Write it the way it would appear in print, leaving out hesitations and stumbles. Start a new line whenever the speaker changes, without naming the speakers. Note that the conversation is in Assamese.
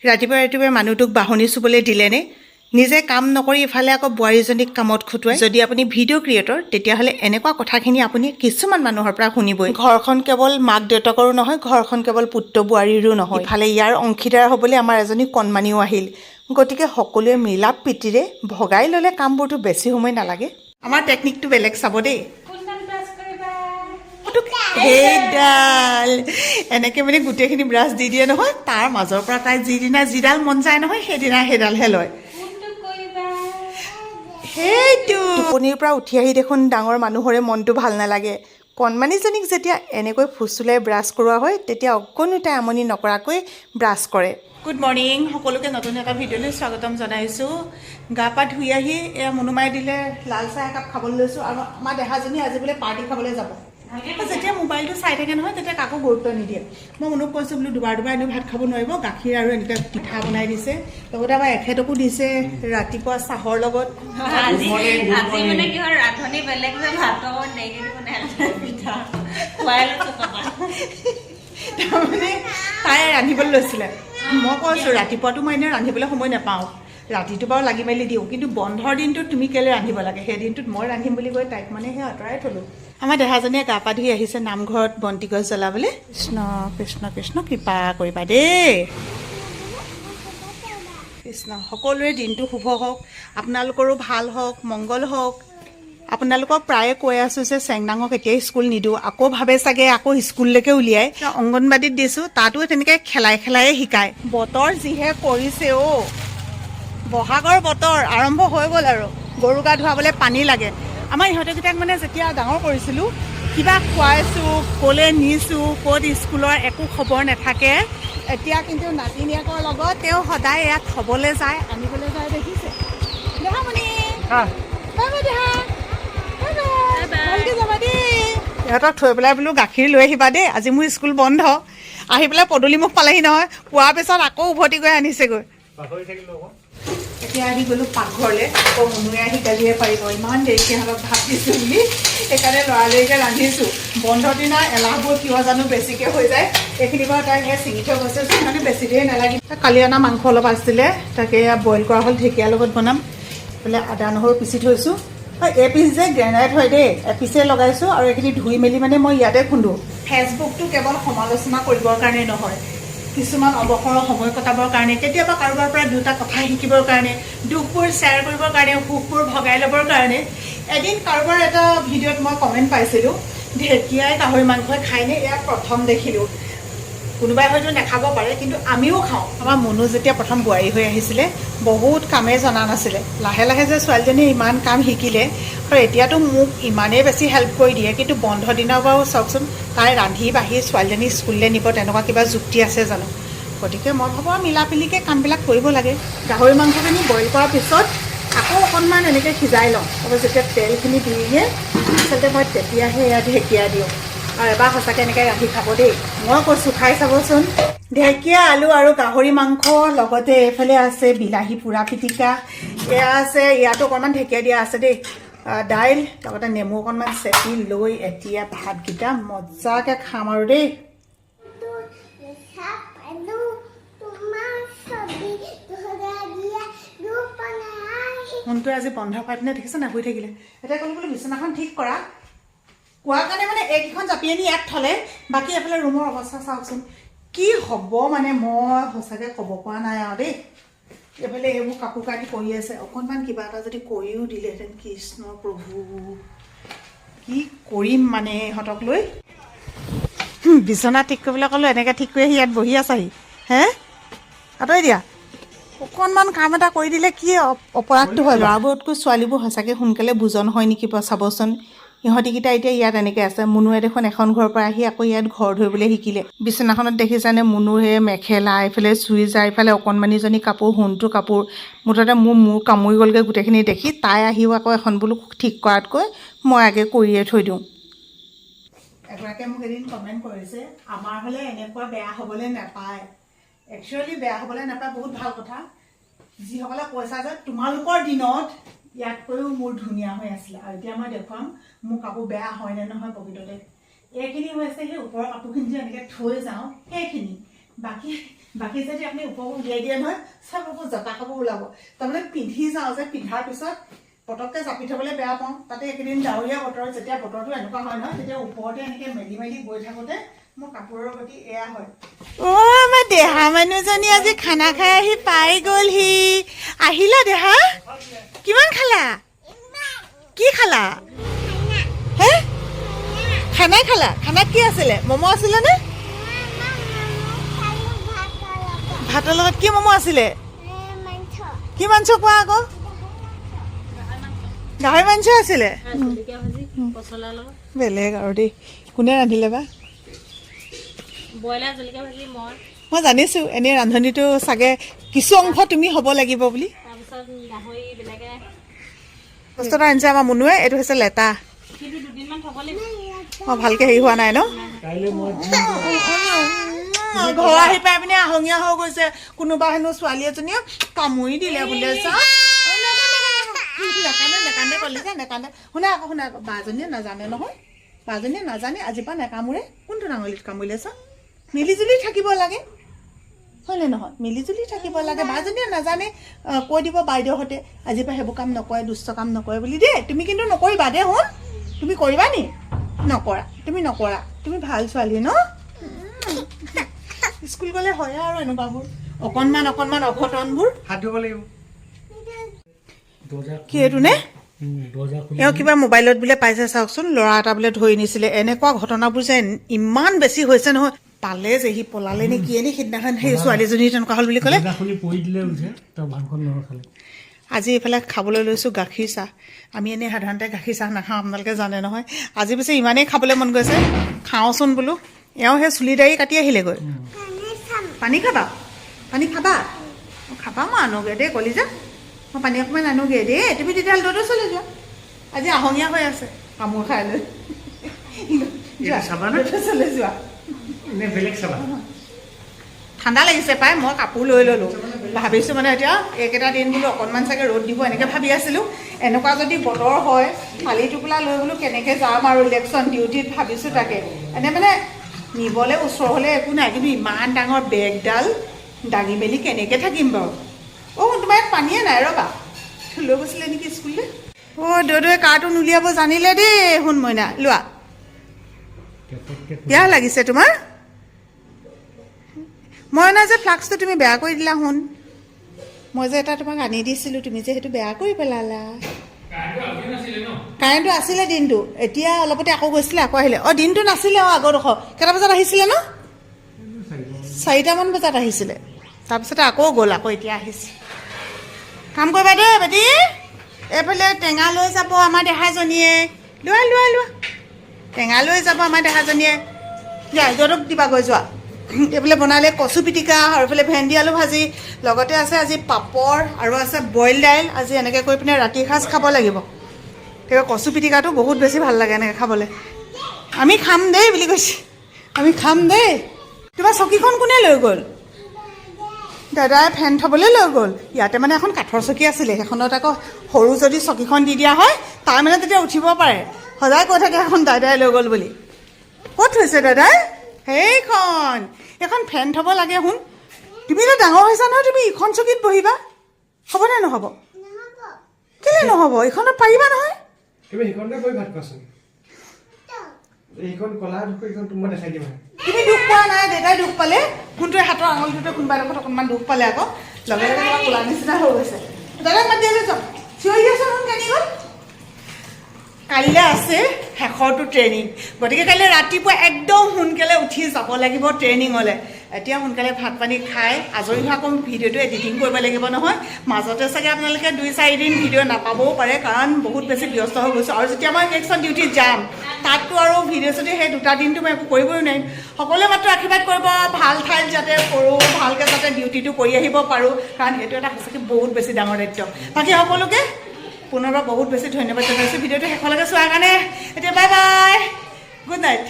ৰাতিপুৱা ৰাতিপুৱা মানুহটোক বাহনি চুবলৈ দিলেনে? নিজে কাম নকৰি ইফালে আকৌ বোৱাৰীজনীক কামত খটুৱাই। যদি আপুনি ভিডিঅ' ক্ৰিয়েটৰ তেতিয়াহ'লে এনেকুৱা কথাখিনি আপুনি কিছুমান মানুহৰ পৰা শুনিবই। ঘৰখন কেৱল মাক দেউতাকৰো নহয়, ঘৰখন কেৱল পুত্ৰ বোৱাৰীৰো নহয়। ইফালে ইয়াৰ অংশীদাৰ হ'বলৈ আমাৰ এজনী কণমানিও আহিল। গতিকে সকলোৱে মিলা প্ৰীতিৰে ভগাই ল'লে কামবোৰতো বেছি সময় নালাগে। আমাৰ টেকনিকটো বেলেগ চাব দেই। সেইডাল এনেকৈ মানে গোটেইখিনি ব্ৰাছ দি দিয়ে নহয়, তাৰ মাজৰ পৰা তাই যিদিনা যিডাল মন যায় নহয় সেইদিনা সেইডালহে লয়। সেইটো টোপনিৰ পৰা উঠি আহি দেখোন ডাঙৰ মানুহৰে মনটো ভাল নালাগে। কণমানিজনীক যেতিয়া এনেকৈ ফুচুলাই ব্ৰাছ কৰোৱা হয় তেতিয়া অকণো তাই আমনি নকৰাকৈ ব্ৰাছ কৰে। গুড মৰ্ণিং, সকলোকে নতুন এটা ভিডিঅ'লৈ স্বাগতম জনাইছোঁ। গা পা ধুই আহি এয়া মনোমাই দিলে লাল চাহ একাপ খাবলৈ লৈছোঁ আৰু আমাৰ দেহাজনী আজি বোলে পাৰ্টি খাবলৈ যাব। যেতিয়া মোবাইলটো চাই থাকে নহয় তেতিয়া কাকো গুৰুত্ব নিদিয়ে। মই মনুক কৈছোঁ বোলো দুবাৰ এনেও ভাত খাব নোৱাৰিব, গাখীৰ আৰু এনেকৈ পিঠা বনাই দিছে, লগতে আমাৰ এখেতকো দিছে ৰাতিপুৱা চাহৰ লগত। তাৰমানে তাই ৰান্ধিবলৈ লৈছিলে। মই কৈছোঁ ৰাতিপুৱাটো মই এনেই ৰান্ধিবলৈ সময় নাপাওঁ, ৰাতিটো বাৰু লাগি মেলি দিওঁ, কিন্তু বন্ধৰ দিনটোত তুমি কেলৈ ৰান্ধিব লাগে, সেই দিনটোত মই ৰান্ধিম বুলি কৈ তাইক মানে সেই আঁতৰাই থ'লোঁ। আমাৰ দেহাজনীয়ে গা পা ধুই আহিছে নামঘৰত বন্তি গছ জ্বলাবলৈ। কৃষ্ণ কৃষ্ণ কৃষ্ণ, কৃপা কৰিবা দেই কৃষ্ণ। সকলোৰে দিনটো শুভ হওক, আপোনালোকৰো ভাল হওক, মংগল হওক। আপোনালোকক প্ৰায়ে কৈ আছোঁ যে চেংনাঙক এতিয়াই স্কুল নিদিওঁ, আকৌ ভাবে চাগে আকৌ স্কুললৈকে উলিয়াই। অংগনবাদীত দিছোঁ, তাতো তেনেকৈ খেলাই খেলাইয়ে শিকায়। বতৰ যিহে কৰিছে অ', বহাগৰ বতৰ আৰম্ভ হৈ গ'ল আৰু গৰু গা ধুৱাবলৈ পানী লাগে। আমাৰ ইহঁতকেইটাক মানে যেতিয়া ডাঙৰ কৰিছিলোঁ কিবা খুৱাইছোঁ, ক'লৈ নিছোঁ, ক'ত স্কুলৰ একো খবৰ নাথাকে। এতিয়া কিন্তু নাতিনীয়েকৰ লগত তেওঁ সদায় ইয়াত থ'বলৈ যায়, আনিবলৈ যায়, দেখিছে দেহামণি। ভালকৈ যাবা দেই। ইহঁতক থৈ পেলাই বোলো গাখীৰ লৈ আহিবা দেই, আজি মোৰ স্কুল বন্ধ। আহি পেলাই পদূলি মুখ পালেহি নহয়, পোৱাৰ পিছত আকৌ উভতি গৈ আনিছেগৈ। এতিয়া আহি গ'লোঁ পাকঘৰলৈ, আকৌ মনুৱে আহি গালিয়ে পাৰিব ইমান দেৰিকৈ সিহঁতক ভাত দিছোঁ বুলি। সেইকাৰণে লৰালৰিকৈ ৰান্ধিছোঁ। বন্ধৰ দিনা এলাহবোৰ কিয় জানো বেছিকৈ হৈ যায়। এইখিনি বাৰু তাই সেই ছিঙি থৈ গৈছে মানে বেছি দেৰি নালাগিল। কালি অনা মাংস অলপ আছিলে, তাকে বইল কৰা হ'ল, ঢেকীয়াৰ লগত বনাম। বোলে আদা নহৰু পিচি থৈছোঁ। এপিচ যে গ্ৰেনাইট হয় দেই, এপিচে লগাইছোঁ আৰু এইখিনি ধুই মেলি মানে মই ইয়াতে খুন্দোঁ। ফেচবুকটো কেৱল সমালোচনা কৰিবৰ কাৰণে নহয়, কিছুমান অৱসৰৰ সময় কটাবৰ কাৰণে, কেতিয়াবা কাৰোবাৰ পৰা দুটা কথা শিকিবৰ কাৰণে, দুখবোৰ শ্বেয়াৰ কৰিবৰ কাৰণে, সুখবোৰ ভগাই ল'বৰ কাৰণে। এদিন কাৰোবাৰ এটা ভিডিঅ'ত মই কমেণ্ট পাইছিলোঁ, ঢেকীয়াই গাহৰি মাংসই খায়নে, এয়া প্ৰথম দেখিলোঁ। কোনোবাই হয়তো নাখাব পাৰে, কিন্তু আমিও খাওঁ। আমাৰ মনু যেতিয়া প্ৰথম বোৱাৰী হৈ আহিছিলে বহুত কামেই জনা নাছিলে। লাহে লাহে যে ছোৱালীজনীয়ে ইমান কাম শিকিলে আৰু এতিয়াতো মোক ইমানেই বেছি হেল্প কৰি দিয়ে। কিন্তু বন্ধ দিনৰ বাৰু চাওকচোন, তাই ৰান্ধি বাঢ়ি ছোৱালীজনী স্কুললৈ নিব তেনেকুৱা কিবা যুক্তি আছে জানো? গতিকে মই ভাবোঁ মিলা প্ৰীতিকৈ কামবিলাক কৰিব লাগে। গাহৰি মাংসখিনি বইল কৰাৰ পিছত আকৌ অকণমান এনেকৈ সিজাই লওঁ। তাৰপৰা যেতিয়া তেলখিনি দি দিয়ে আচলতে মই তেতিয়াহে এয়া ঢেকীয়া দিওঁ। আৰু এবাৰ সঁচাকৈ এনেকৈ ৰান্ধি খাব দেই, মই কৈছোঁ খাই চাবচোন। ঢেকীয়া, আলু আৰু গাহৰি মাংস, লগতে এইফালে আছে বিলাহী পোৰা পিটিকা, এয়া আছে, ইয়াতো অকণমান ঢেকীয়া দিয়া আছে দেই, দাইল, লগতে নেমু অকণমান চেপি লৈ এতিয়া ভাতকেইটা মজাকৈ খাম আৰু দেই। মনটোৱে আজি বন্ধ পাই পিনে দেখিছে নাই শুই থাকিলে। এতিয়া ক'লো বোলো বিচনাখন ঠিক কৰা, কোৱাৰ কাৰণে মানে এইকেইখন জাপি আনি ইয়াত থ'লে, বাকী এফালে ৰুমৰ অৱস্থা চাওকচোন কি হ'ব, মানে মই সঁচাকৈ ক'ব পৰা নাই আৰু দেই। এইফালে এইবোৰ কাপোৰ কানি কৰি আছে, অকণমান কিবা এটা যদি কৰিও দিলেহেঁতেন, কৃষ্ণ প্ৰভু কি কৰিম মানে ইহঁতক লৈ। বিচনা ঠিক কৰিবলৈ ক'লোঁ, এনেকৈ ঠিক কৰি আহি ইয়াত বহি আছাহি, হে আঁতৰি দিয়া। অকণমান কাম এটা কৰি দিলে কি অপৰাধটো হয়। ল'ৰাবোৰতকৈ ছোৱালীবোৰ সঁচাকৈ সোনকালে বুজন হয় নেকি বাৰু চাবচোন। ইহঁতিকেইটা এতিয়া ইয়াত এনেকৈ আছে। মুনুৱে দেখোন এখন ঘৰৰ পৰা আহি আকৌ ইয়াত ঘৰ ধৰিবলৈ শিকিলে। বিচনাখনত দেখিছানে মুনুৰ সেই মেখেলা, এইফালে চুইজাৰ, এইফালে অকণমানিজনী কাপোৰ, সোণটো কাপোৰ, মুঠতে মোৰ কামুৰি গ'লগৈ গোটেইখিনি দেখি। তাই আহিও আকৌ এখন বোলো ঠিক কৰাতকৈ মই আগে কৰিয়ে থৈ দিওঁ। এগৰাকীয়ে মোক এদিন কমেণ্ট কৰিছে, আমাৰ হ'লে এনেকুৱা বেয়া হ'বলৈ নাপায়। একচুৱেলি বেয়া হ'বলৈ নাপায়, বহুত ভাল কথা। যিসকলে কৈছা যে তোমালোকৰ দিনত ইয়াতকৈও মোৰ ধুনীয়া হৈ আছিলে, আৰু এতিয়া মই দেখুৱাম মোৰ কাপোৰ বেয়া হয় নে নহয় প্ৰকৃততে। এইখিনি হৈছে সেই ওপৰৰ কাপোৰখিনি যে এনেকৈ থৈ যাওঁ সেইখিনি, বাকী বাকী যদি আপুনি ওপৰবোৰ উলিয়াই দিয়ে নহয় চব জতা কাপোৰ ওলাব তাৰমানে পিন্ধি যাওঁ যে পিন্ধাৰ পিছত পটককৈ জাপি থবলৈ বেয়া পাওঁ তাতে এইকেইদিন ডাৱৰীয়া বতৰ যেতিয়া বতৰটো এনেকুৱা হয় নহয় তেতিয়া ওপৰতে এনেকৈ মেলি মেলি গৈ থাকোঁতে মোৰ কাপোৰৰ গতি এয়া হয় আমাৰ দেহা মানুহজনী আজি খানা খাই আহি পাই গ'লহি আহিলা দেহা কিমান খালা কি খালা হে খানাই খালা খানাত কি আছিলে ম'ম' আছিলে নে ভাতৰ লগত কি ম'ম' আছিলে কি মাংস কোৱা আকৌ গাহৰি মাংস আছিলে বেলেগ আৰু দেই কোনে ৰান্ধিলে বা মই জানিছো এনেই ৰান্ধনীটো চাগে কিছু অংশ তুমি হ'ব লাগিব বুলি বস্তুটো আনিছে আমাৰ মুনুৱে এইটো হৈছে লেটা মই ভালকে হেৰি হোৱা নাই ন ঘৰ আহি পাই পিনে আহঙীয়া হৈ গৈছে কোনোবা হেনো ছোৱালী এজনীয়ে কামুৰি দিলে বোলে নেকান্দে নেকান্দে কলিছে নেকান্দে শুনা আকৌ বাজনীয়ে নাজানে নহয় বাজনীয়ে নাজানে আজিৰ পৰা নেকামোৰে কোনটো আঙুলিত কামুৰিলে চা মিলিজুলি থাকিব লাগে হয়নে নহয় মিলিজুলি থাকিব লাগে বাজনীয়ে নাজানে কৈ দিব বাইদেউহঁতে আজিৰ পৰা সেইবোৰ কাম নকৰে দুষ্ট কাম নকৰে বুলি দেই তুমি কিন্তু নকৰিবা দেই শুন তুমি কৰিবা নি নকৰা তুমি ভাল ছোৱালী ন স্কুল গ'লে হয় আৰু এনেকুৱাবোৰ অকণমান অঘটনবোৰ হাত ধুব লাগিব কি এইটো নে এওঁ কিবা মোবাইলত বোলে পাইছে চাওকচোন ল'ৰা এটা বোলে ধৰি নিছিলে এনেকুৱা ঘটনাবোৰ যে ইমান বেছি হৈছে নহয় পালে যে সি পলালে নে কি এনে সিদিনাখন সেই ছোৱালীজনী তেনেকুৱা হ'ল বুলি ক'লে আজি এইফালে খাবলৈ লৈছোঁ গাখীৰ চাহ আমি এনেই সাধাৰণতে গাখীৰ চাহ নাখাওঁ আপোনালোকে জানে নহয় আজি পিছে ইমানেই খাবলৈ মন গৈছে খাওঁচোন বোলো এওঁ সেই চুলি দাড়ি কাটি আহিলেগৈ পানী খাবা খাবা মই আনোগৈ দেই কলিজা মই পানী অকণমান আনোগৈ দেই তুমি তেতিয়াহ'লে দৌৰ চলি যোৱা আজি আহঙীয়া হৈ আছে কামোৰ খাই লৈ চলি যোৱা ঠাণ্ডা লাগিছে পাই মই কাপোৰ লৈ ল'লোঁ ভাবিছোঁ মানে এতিয়া এইকেইটা দিন বোলো অকণমান চাগে ৰ'দ দিব এনেকৈ ভাবি আছিলোঁ এনেকুৱা যদি বতৰ হয় ফালি টোপোলা লৈ বোলো কেনেকৈ যাম আৰু ইলেকশ্যন ডিউটিত ভাবিছোঁ তাকে এনে মানে নিবলৈ ওচৰ হ'লে একো নাই কিন্তু ইমান ডাঙৰ বেগডাল দাঙি মেলি কেনেকৈ থাকিম বাৰু তোমাৰ ইয়াত পানীয়ে নাই ৰ'বা লৈ গৈছিলে নেকি স্কুললৈ দেউতাই কাৰ্টুন উলিয়াব জানিলে দেই শুন মইনা লোৱা বেয়া লাগিছে তোমাৰ মইনা যে ফ্লাক্সটো তুমি বেয়া কৰি দিলা শুন মই যে এটা তোমাক আনি দিছিলোঁ তুমি যে সেইটো বেয়া কৰি পেলালা কাৰেণ্টটো আছিলে দিনটো এতিয়া অলপতে আকৌ গৈছিলে আকৌ আহিলে দিনটো নাছিলে আগৰডোখৰ কেইটা বজাত আহিছিলে ন 4টামান বজাত আহিছিলে তাৰপিছতে আকৌ গ'ল আকৌ এতিয়া আহিছে কাম কৰিবা দেই বেটি এইফালে টেঙা লৈ যাব আমাৰ দেহাজনীয়ে লোৱা টেঙা লৈ যাব আমাৰ দেহাজনীয়ে য'তক দিবাগৈ যোৱা এইফালে বনালে কচু পিটিকা আৰু এইফালে ভেন্দি আলু ভাজি লগতে আছে আজি পাপৰ আৰু আছে বইল দাইল আজি এনেকৈ কৰি পিনে ৰাতিৰ সাঁজ খাব লাগিব তেতিয়া কচু পিটিকাটো বহুত বেছি ভাল লাগে এনেকৈ খাবলৈ আমি খাম দেই বুলি কৈছে আমি খাম দেই তোমাৰ চকীখন কোনে লৈ গ'ল দাদাই ফেন থ'বলৈ লৈ গ'ল ইয়াতে মানে এখন কাঠৰ চকী আছিলে সেইখনত আকৌ সৰু যদি চকীখন দি দিয়া হয় তাৰ মানে তেতিয়া উঠিব পাৰে সদায় কৈ থাকে এখন দাদাই লৈ গ'ল বুলি ক'ত থৈছে দাদাই এইখন ফেন থ'ব লাগে শুন তুমি এতিয়া ডাঙৰ হৈছা নহয় তুমি ইখন চকীত বহিবা হ'বনে নহ'ব কেলৈ নহ'ব এইখনত পাৰিবা নহয় তুমি দুখ পোৱা নাই দেউতাই দুখ পালে কোনটোৱে হাতৰ আঙুলিটোতে কোনোবা এডোখৰত অকণমান দুখ পালে আকৌ লগে লগে কিবা কোলা নিচিনা হৈ গৈছে দাদাক মাতি লৈ যাওক চিঞৰি আছে শুন কেনি গ'ল কাইলৈ আছে শেষৰটো ট্ৰেইনিং গতিকে কাইলৈ ৰাতিপুৱা একদম সোনকালে উঠি যাব লাগিব ট্ৰেইনিঙলৈ এতিয়া সোনকালে ভাত পানী খাই আজৰি হোৱা আকৌ ভিডিঅ'টো এডিটিং কৰিব লাগিব নহয় মাজতে চাগে আপোনালোকে 2-4 দিন ভিডিঅ' নাপাবও পাৰে কাৰণ বহুত বেছি ব্যস্ত হৈ গৈছোঁ আৰু যেতিয়া মই ইলেকশ্যন ডিউটিত যাম তাততো আৰু ভিডিঅ' যদি সেই 2টা দিনটো মই একো কৰিবই নোৱাৰিম সকলোৱে মাত্ৰ আশীৰ্বাদ কৰিব ভাল ঠাইত যাতে কৰোঁ ভালকৈ যাতে ডিউটিটো কৰি আহিব পাৰোঁ কাৰণ এইটো এটা সঁচাকৈ বহুত বেছি ডাঙৰ দায়িত্ব বাকী সকলোকে পুনৰবাৰ বহুত বেছি ধন্যবাদ জনাইছোঁ ভিডিঅ'টো শেষলৈকে চোৱাৰ কাৰণে এতিয়া বাই বাই গুড নাইট